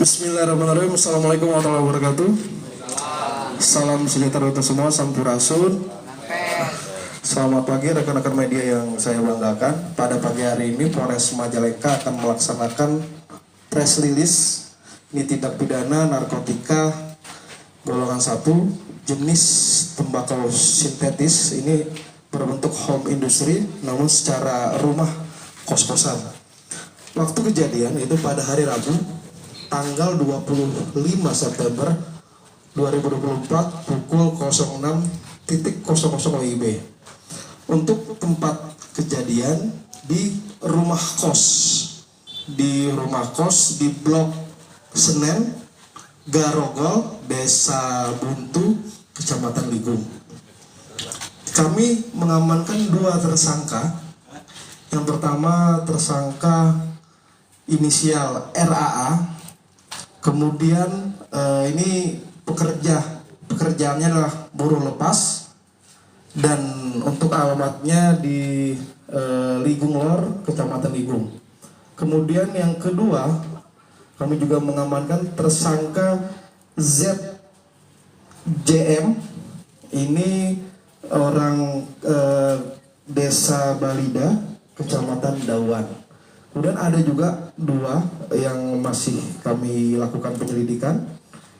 Bismillahirrahmanirrahim. Assalamualaikum warahmatullahi wabarakatuh. Salam sejahtera untuk semua, sampurasun. Selamat pagi rekan-rekan media yang saya banggakan. Pada pagi hari ini Polres Majalengka akan melaksanakan press release ini tindak pidana narkotika golongan 1 jenis tembakau sintetis. Ini berbentuk home industry namun secara rumah kos-kosan. Waktu kejadian itu pada hari Rabu tanggal 25 September 2024 pukul 06.00 WIB. Untuk tempat kejadian di rumah kos di Blok Senen, Garogol, Desa Buntu, Kecamatan Ligung. Kami mengamankan 2 tersangka. Yang pertama tersangka inisial RAA. Kemudian ini pekerjaannya adalah buruh lepas dan untuk alamatnya di Ligung Lor, Kecamatan Ligung. Kemudian yang kedua kami juga mengamankan tersangka ZJM. Ini orang Desa Balida, Kecamatan Dawan. Kemudian ada juga 2 yang masih kami lakukan penyelidikan,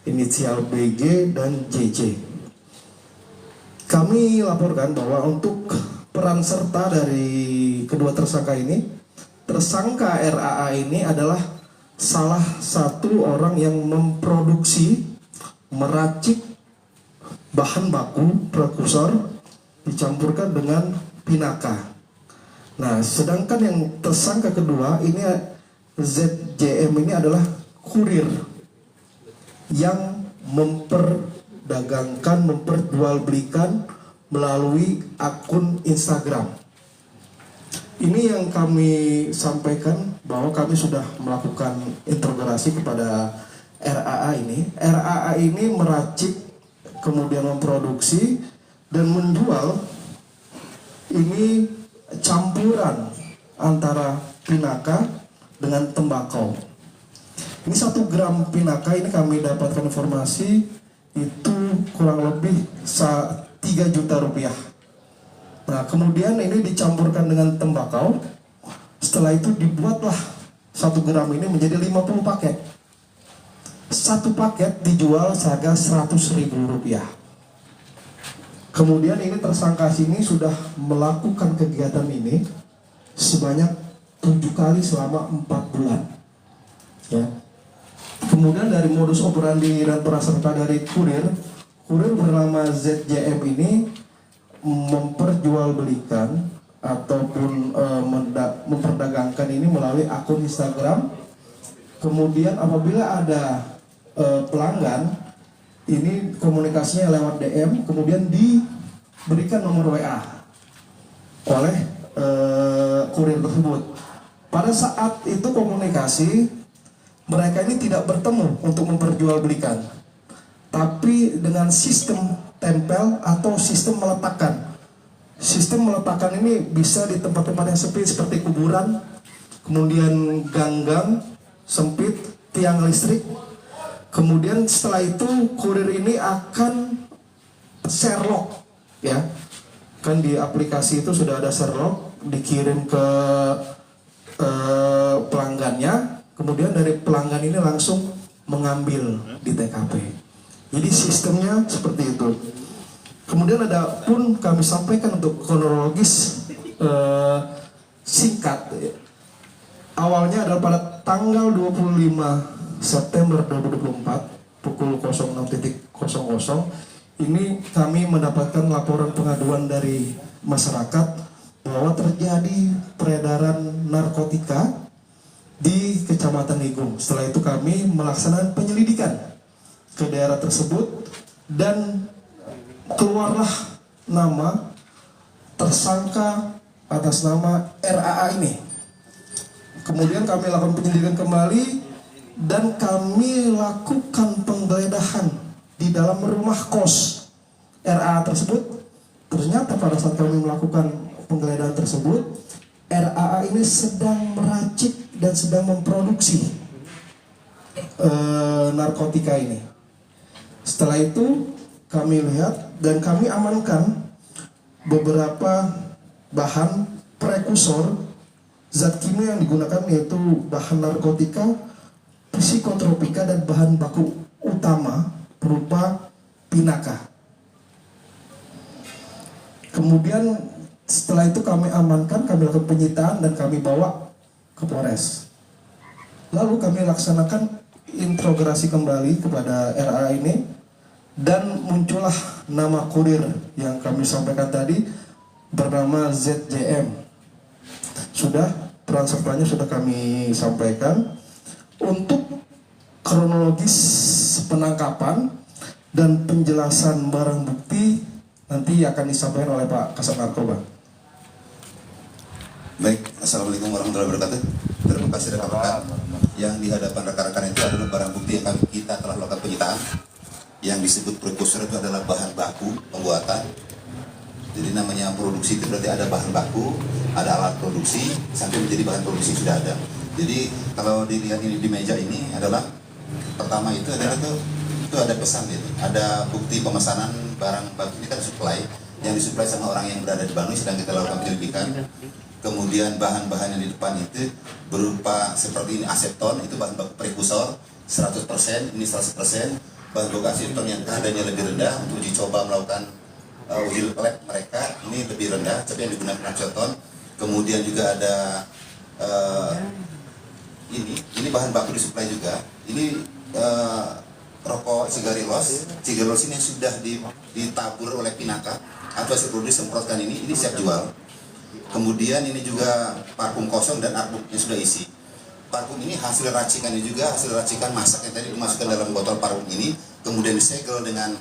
inisial BG dan JJ. Kami laporkan bahwa untuk peran serta dari kedua tersangka ini, tersangka RAA ini adalah salah satu orang yang memproduksi, meracik bahan baku prekursor dicampurkan dengan pinaka. Nah, sedangkan yang tersangka kedua ini ZJM ini adalah kurir yang memperjualbelikan melalui akun Instagram. Ini yang kami sampaikan bahwa kami sudah melakukan interogasi kepada RAA ini. RAA ini meracik, kemudian memproduksi dan menjual ini campuran antara pinaka dengan tembakau. Ini 1 gram pinaka ini kami dapatkan informasi itu kurang lebih 3 juta rupiah. Nah, kemudian ini dicampurkan dengan tembakau. Setelah itu dibuatlah 1 gram ini menjadi 50 paket. 1 paket dijual seharga Rp100.000. Kemudian ini tersangka sini sudah melakukan kegiatan ini sebanyak 7 kali selama 4 bulan. Ya. Kemudian dari modus operandi dan peran serta dari kurir bernama ZJM ini memperjualbelikan ataupun memperdagangkan ini melalui akun Instagram. Kemudian apabila ada pelanggan, ini komunikasinya lewat DM, kemudian diberikan nomor WA oleh kurir tersebut. Pada saat itu komunikasi, mereka ini tidak bertemu untuk memperjualbelikan, tapi dengan sistem tempel atau sistem meletakkan. Sistem meletakkan ini bisa di tempat-tempat yang sepi seperti kuburan, kemudian gang-gang sempit, tiang listrik. Kemudian setelah itu kurir ini akan Sherlock, ya, kan di aplikasi itu sudah ada Sherlock, dikirim ke pelanggannya, kemudian dari pelanggan ini langsung mengambil di TKP. Jadi sistemnya seperti itu. Kemudian ada pun kami sampaikan untuk kronologis singkat. Awalnya adalah pada tanggal 25 September 2024 pukul 06.00 ini kami mendapatkan laporan pengaduan dari masyarakat bahwa terjadi peredaran narkotika di Kecamatan Ligung. Setelah itu kami melaksanakan penyelidikan ke daerah tersebut dan keluarlah nama tersangka atas nama RAA ini. Kemudian kami lakukan penyelidikan kembali dan kami lakukan penggeledahan di dalam rumah kos RAA tersebut. Ternyata pada saat kami melakukan penggeledahan tersebut, RAA ini sedang meracik dan sedang memproduksi narkotika ini. Setelah itu kami lihat dan kami amankan beberapa bahan prekursor zat kimia yang digunakan, yaitu bahan narkotika, psikotropika, dan bahan baku utama berupa pinaka. Kemudian setelah itu kami amankan, kami lakukan penyitaan dan kami bawa ke Polres. Lalu kami laksanakan interogasi kembali kepada RA ini dan muncullah nama kurir yang kami sampaikan tadi bernama ZJM. Sudah transferannya sudah kami sampaikan. Untuk kronologis penangkapan dan penjelasan barang bukti nanti akan disampaikan oleh Pak Kasat Narkoba. Baik, Assalamualaikum warahmatullahi wabarakatuh. Terima kasih rekan-rekan. Yang di hadapan rekan-rekan itu adalah barang bukti yang kita telah lakukan penyitaan. Yang disebut prekursor itu adalah bahan baku pembuatan. Jadi namanya produksi itu berarti ada bahan baku, ada alat produksi, sampai menjadi bahan produksi sudah ada. Jadi kalau dilihat ini di meja ini adalah pertama itu adalah itu ada pesan gitu, ada bukti pemesanan barang baku. Ini kan supply yang disuplai sama orang yang berada di Bandung, sedang kita lakukan penyelidikan. Kemudian bahan-bahan yang di depan itu berupa seperti ini aseton, itu bahan baku prekursor 100%, ini 100%. Bahan baku aseton yang kadarnya lebih rendah untuk uji coba melakukan uji lab mereka, ini lebih rendah, tapi yang digunakan aseton. Kemudian juga ada ini bahan baku disuplai juga. Ini rokok Cigarilos ini yang sudah ditabur oleh Pinaka atau sebelum disemprotkan ini siap jual. Kemudian ini juga parfum kosong dan arbuk yang sudah isi. Parfum ini hasil racikannya juga, hasil racikan masak yang tadi dimasukkan dalam botol parfum ini, kemudian disegel dengan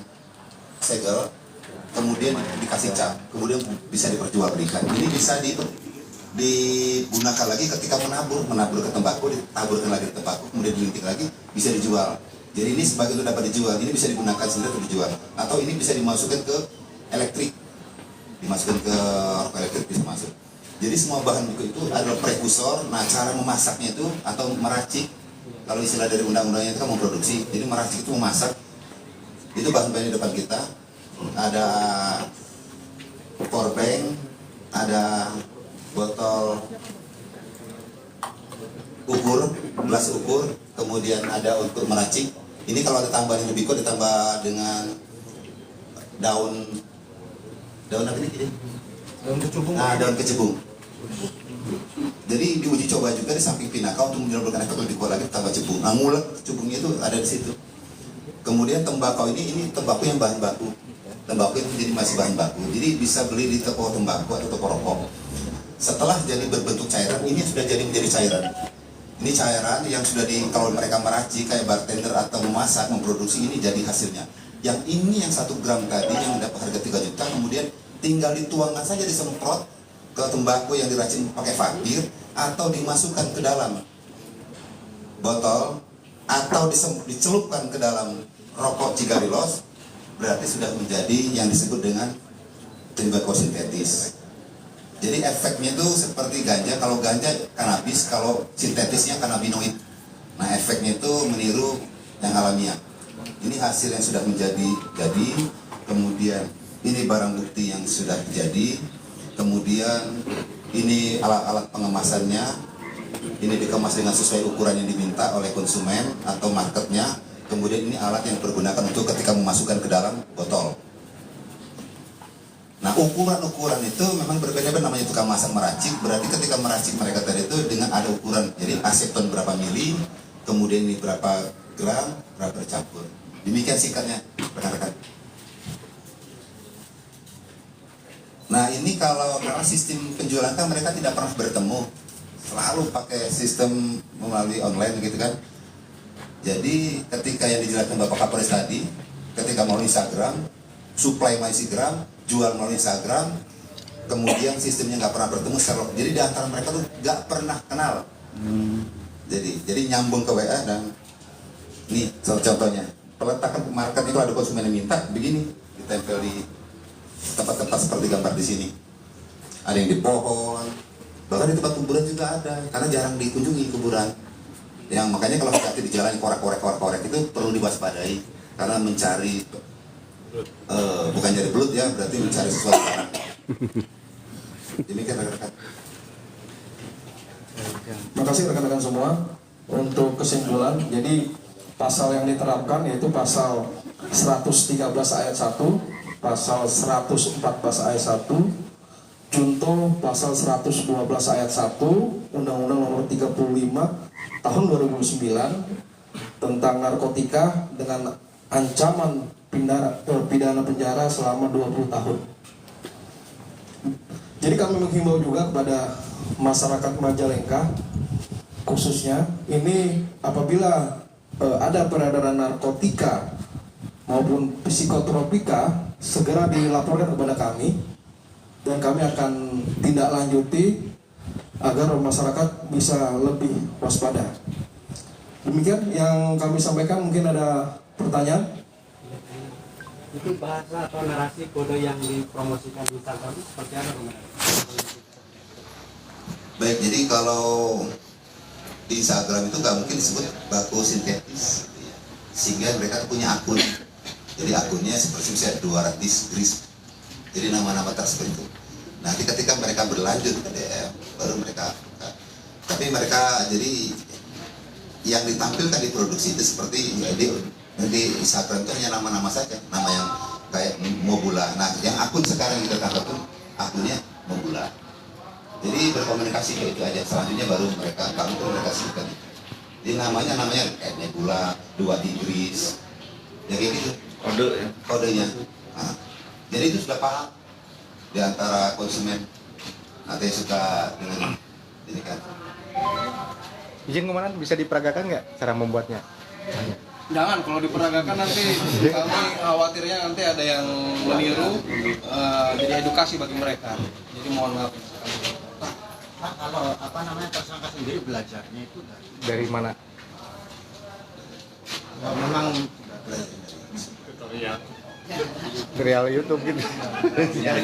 segel, kemudian dikasih cap, kemudian bisa diperjualbelikan. Ini bisa digunakan lagi ketika menabur ke tembakau, ditaburkan lagi ke tembakau, kemudian dilinting lagi, bisa dijual. Jadi ini sebagai itu dapat dijual, ini bisa digunakan sendiri untuk dijual, atau ini bisa dimasukkan ke elektrik, dimasukkan ke rokok elektrik bisa masuk. Jadi semua bahan baku itu adalah prekursor. Nah, cara memasaknya itu atau meracik, kalau istilah dari undang-undangnya itu kan memproduksi, jadi meracik itu memasak. Itu bahan-bahan di depan kita. Ada powerbank, ada botol ukur, gelas ukur, kemudian ada untuk meracik. Ini kalau ada tambahan yang lebih kuat ditambah dengan daun apa ini? Daun kecubung. Nah, daun kecubung. Jadi diuji coba juga di samping Pinaka untuk menimbulkan efek lebih kuat lagi tambah cebung. Nah, ngulek cebungnya itu ada di situ. Kemudian tembakau ini tembakau yang bahan baku. Tembakau itu jadi masih bahan baku. Jadi bisa beli di toko tembakau atau toko rokok. Setelah jadi berbentuk cairan, ini sudah jadi menjadi cairan. Ini cairan yang sudah kalau mereka meracik kayak bartender atau memasak, memproduksi, ini jadi hasilnya. Yang ini yang 1 gram tadi yang mendapat harga 3 juta, kemudian tinggal dituangkan saja, disemprot ke tembakau yang diracik pakai fakir, atau dimasukkan ke dalam botol, atau dicelupkan ke dalam rokok Cigarilos, berarti sudah menjadi yang disebut dengan tembakau sintetis. Jadi efeknya itu seperti ganja. Kalau ganja kanabis, kalau sintetisnya kanabinoid. Nah, efeknya itu meniru yang alamiah. Ini hasil yang sudah menjadi kemudian ini barang bukti yang sudah jadi, kemudian ini alat-alat pengemasannya, ini dikemas dengan sesuai ukuran yang diminta oleh konsumen atau marketnya, kemudian ini alat yang dipergunakan untuk ketika memasukkan ke dalam botol. Nah, ukuran-ukuran itu memang berbeda-beda, namanya tukang masak meracik, berarti ketika meracik mereka tadi itu dengan ada ukuran, jadi aseton berapa mili, kemudian ini berapa gram, berapa bercampur. Demikian singkatnya, rekan-rekan. Nah, ini kalau karena sistem penjualan kan mereka tidak pernah bertemu, selalu pakai sistem melalui online gitu kan. Jadi ketika yang dijelaskan Bapak Kapolres tadi, ketika melalui Instagram, supply melalui Instagram, jual melalui Instagram, kemudian sistemnya nggak pernah bertemu secara, jadi di antara mereka tuh nggak pernah kenal. Jadi nyambung ke WA dan ini contohnya peletakan market itu ada konsumen yang minta begini, ditempel di tempat-tempat seperti gambar di sini. Ada yang di pohon, bahkan di tempat kuburan juga ada, karena jarang dikunjungi kuburan. Yang makanya kalau hati di jalan korek itu perlu diwaspadai karena mencari bukan cari belut ya, berarti mencari sesuatu. Demikian rekan-rekan. Makasih rekan-rekan semua. Untuk kesimpulan, jadi pasal yang diterapkan yaitu pasal 113 ayat 1, pasal 114 ayat 1, junto pasal 112 ayat 1 Undang-Undang Nomor 35 Tahun 2009 tentang narkotika dengan ancaman pidana penjara selama 20 tahun. Jadi kami menghimbau juga kepada masyarakat Majalengka khususnya ini apabila ada peredaran narkotika maupun psikotropika segera dilaporkan kepada kami dan kami akan tindak lanjuti agar masyarakat bisa lebih waspada. Demikian yang kami sampaikan, mungkin ada pertanyaan? Itu bahasa atau narasi kode yang dipromosikan di Instagram itu seperti apa teman-teman? Baik, jadi kalau di Instagram itu nggak mungkin disebut baku sintetis, sehingga mereka punya akun. Jadi akunnya seperti misalnya 200 gris. Jadi nama-nama tersebut itu. Nah, ketika mereka berlanjut ke DM, baru mereka buka. Tapi mereka jadi yang ditampilkan di produksi itu seperti di Instagram itu hanya nama-nama saja, nama yang kayak Mobula. Nah, yang akun sekarang kita tangkap itu akunnya Mobula. Jadi berkomunikasi kayak itu aja. Selanjutnya baru kami komunikasikan. Jadi namanya kayak Nebula, 2 degrees, ya kayak gitu. Kode ya. Kodenya. Nah, jadi itu sudah paham di antara konsumen atau yang suka dengan ini kan. Izin komandan, bisa diperagakan nggak cara membuatnya? Jangan, kalau diperagakan nanti kami khawatirnya nanti ada yang meniru, jadi edukasi bagi mereka. Jadi mohon maaf. Pak, kalau tersangka sendiri belajarnya itu Dari mana? memang Tutorial YouTube gitu. Ya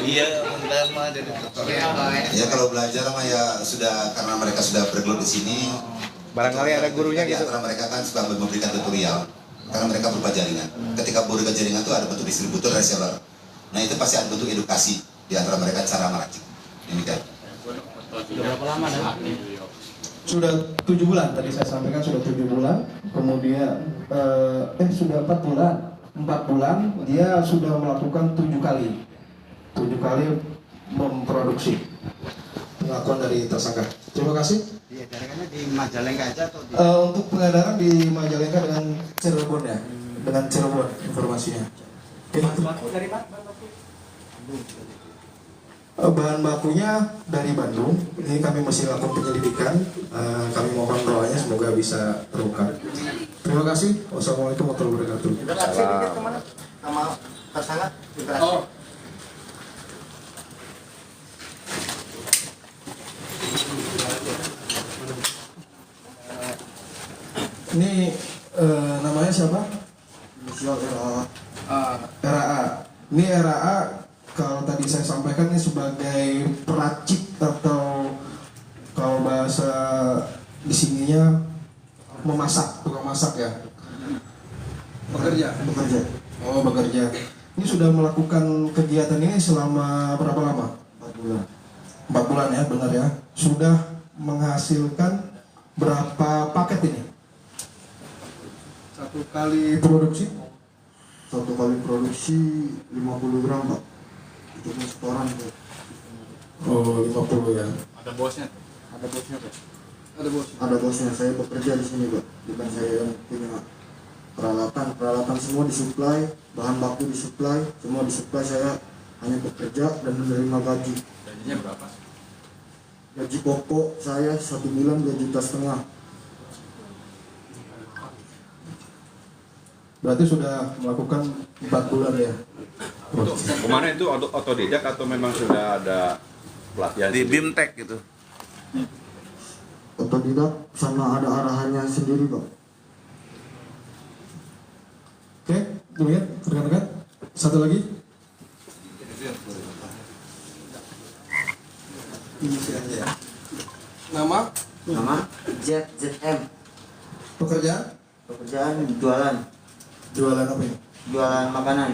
kalau belajar mah ya sudah, karena mereka sudah bergelut di sini. Barangkali ada gurunya Di gitu. antara mereka kan suka memberikan tutorial karena mereka berupa jaringan. Ketika berupa jaringan itu ada bentuk distributor, reseller. Nah itu pasti ada bentuk edukasi di antara mereka cara meracik. Demikian. sudah berapa lama dan aktif? Sudah 7 bulan, tadi saya sampaikan sudah 7 bulan. Kemudian sudah 4 bulan. 4 bulan dia sudah melakukan 7 kali memproduksi pengakuan dari tersangka. Terima kasih. Iya, jaringannya di Majalengka aja atau di Untuk pengedaran di Majalengka dengan Cirebon ya, dengan Cirebon informasinya. baku dari mana? Bahan bakunya dari Bandung. Ini kami masih lakukan penyelidikan. Kami mohon doanya semoga bisa terungkap. Terima kasih. Wassalamualaikum warahmatullahi wabarakatuh. Sama tersangka? Oh, Ini namanya siapa? RAA. Ini RAA kalau tadi saya sampaikan ini sebagai peracik atau kalau bahasa di sininya memasak, tukang masak ya. bekerja. Oh, bekerja. Ini sudah melakukan kegiatan ini selama berapa lama? 4 bulan. 4 bulan ya, benar ya. Sudah menghasilkan berapa paket ini? Satu kali produksi 50 gram Pak. Itu setoran Pak. Oh, 50 ya. Ada bosnya. Ada bosnya, saya bekerja di sini Pak, bukan saya yang punya peralatan semua disuplai, bahan baku disuplai, semua disuplai, saya hanya bekerja dan menerima gaji. Gajinya berapa? Gaji pokok saya 1 bulan 2,5 juta. Berarti sudah melakukan 4 bulan ya. Kemarin itu otodidak atau memang sudah ada pelatihan di BIMTEK gitu? Otodidak sama ada arahannya sendiri Pak. Oke, demikian rekan-rekan. Satu lagi. Nama? Nama ZZM. Pekerjaan jualan Jualan apa ini? jualan makanan.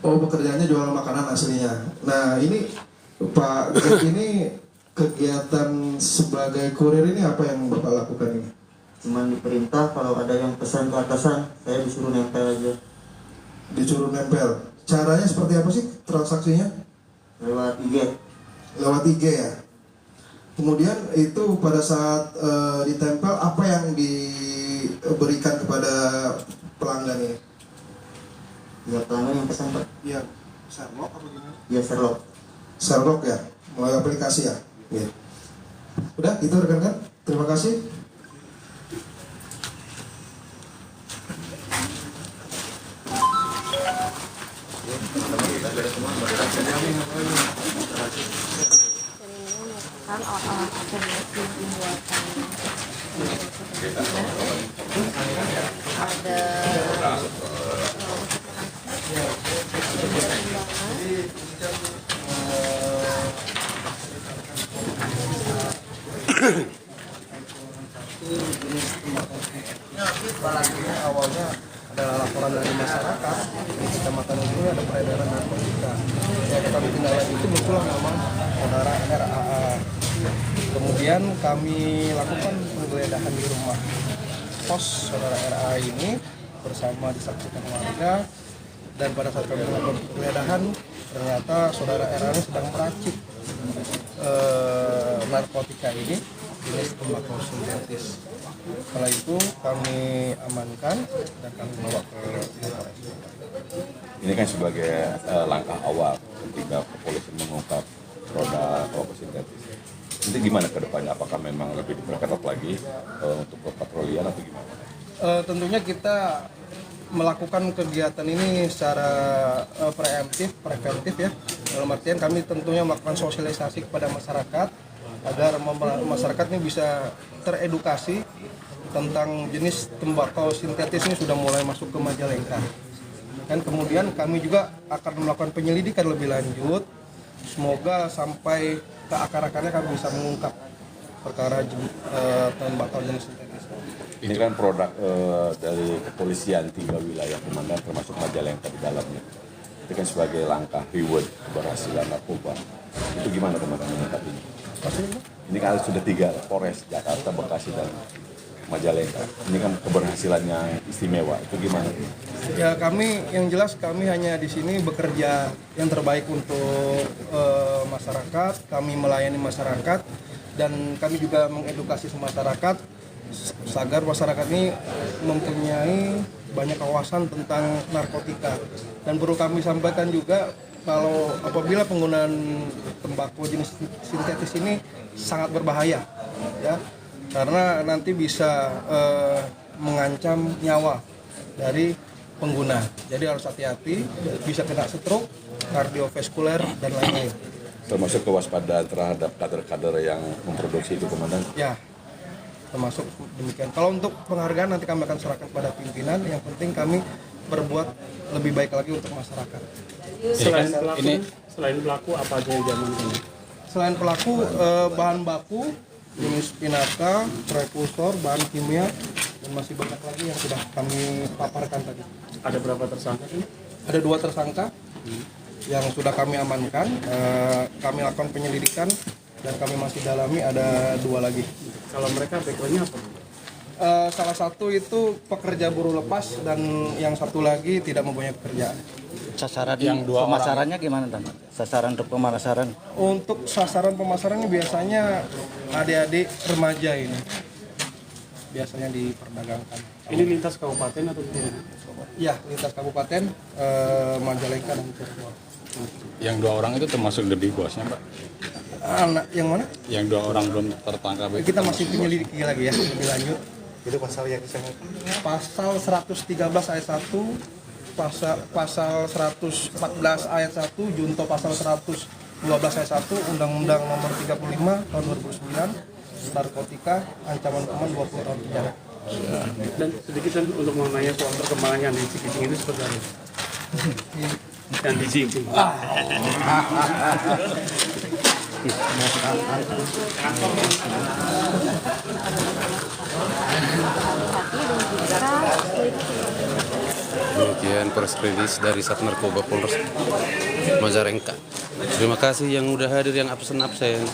Oh, pekerjaannya jualan makanan aslinya. Nah, ini Pak Jack ini kegiatan sebagai kurir ini apa yang Bapak lakukan ini? Cuman diperintah kalau ada yang pesan ke atasan, saya disuruh nempel aja Disuruh nempel. Caranya seperti apa sih transaksinya? lewat IG. Lewat IG ya. Kemudian itu pada saat ditempel apa yang diberikan kepada pelanggan ini? Ya pelanggan yang pesan Pak. Ya, Sherlock apa gimana? Ya Sherlock. Sherlock ya, melalui aplikasi ya. Iya. Udah, itu rekan-rekan. Terima kasih. Kan orang koordinasi pembuatan ada Awalnya ada laporan dari masyarakat di kecamatan ini ada peredaran narkotika. Waktu kami tindak lanjuti muncullah nama saudara RAA. Kemudian kami lakukan penggeledahan di rumah kos saudara RAA ini bersama disaksikan warga, dan pada saat kami melakukan penggeledahan ternyata saudara RAA ini sedang meracik narkotika ini jenis tembakau sintetis. Setelah itu kami amankan dan kami bawa ke Polres. Ini kan sebagai langkah awal ketika kepolisian mengungkap produk rokok sintetis. Nanti gimana ke depannya? Apakah memang lebih diperketat lagi untuk patrolian atau gimana? Tentunya kita melakukan kegiatan ini secara preventif ya. Dalam artian kami tentunya melakukan sosialisasi kepada masyarakat agar masyarakat ini bisa teredukasi tentang jenis tembakau sintetis ini sudah mulai masuk ke Majalengka. Dan kemudian kami juga akan melakukan penyelidikan lebih lanjut. Semoga sampai ke akar-akarnya kami bisa mengungkap perkara tembakau jenis sintetis. Ini kan produk dari kepolisian 3 wilayah komandan termasuk Majalengka di dalamnya. Itu kan sebagai langkah reward keberhasilan narkoba. Itu gimana komandan menyikapinya? Ini kan sudah 3 Polres, Jakarta, Bekasi, dan Majalengka. Ini kan keberhasilan yang istimewa. Itu gimana? Ya kami yang jelas kami hanya di sini bekerja yang terbaik untuk masyarakat. Kami melayani masyarakat dan kami juga mengedukasi masyarakat agar masyarakat ini mempunyai banyak kawasan tentang narkotika. Dan perlu kami sampaikan juga kalau apabila penggunaan tembakau jenis sintetis ini sangat berbahaya, ya, karena nanti bisa mengancam nyawa dari pengguna. Jadi harus hati-hati, bisa kena stroke, kardiovaskuler dan lain-lain. Termasuk kewaspadaan terhadap kader-kader yang memproduksi itu, komandan? Ya, termasuk demikian. Kalau untuk penghargaan nanti kami akan serahkan pada pimpinan. Yang penting kami berbuat lebih baik lagi untuk masyarakat. Selain pelaku apa aja yang diamankan? Selain pelaku, bahan baku jenis pinaka, prekursor, bahan kimia, dan masih banyak lagi yang sudah kami paparkan tadi. Ada berapa tersangka sih? Ada 2 tersangka yang sudah kami amankan. Kami lakukan penyelidikan dan kami masih dalami, ada 2 lagi. Kalau mereka backgroundnya apa? Salah satu itu pekerja buruh lepas dan yang satu lagi tidak mempunyai pekerjaan. Sasaran yang pemasarannya gimana, Tan? Sasaran untuk pemasaran? Untuk sasaran pemasarannya biasanya adik-adik remaja ini biasanya diperdagangkan. Ini lintas kabupaten atau gimana? Ya, lintas kabupaten Majalengka dan Cirebon. Yang 2 orang itu termasuk the big boss-nya, Pak? Anak yang mana? Yang 2 orang belum tertangkap itu. Kita masih penyelidiki lagi ya, lebih lanjut. Itu pasal yang disangkakan? Pasal 113 ayat 1, pasal 114 ayat 1, junto pasal 112 ayat 1, Undang-Undang Nomor 35 tahun 2009, narkotika, ancaman hukuman 20 tahun penjara. Dan sedikit kan untuk mengenai soal perkembangan yang di Cikincing itu seperti apa? Yang di Cikincing. Demikian press release dari Sat Narkoba Polres Majalengka. Terima kasih yang udah hadir, yang absen-absen.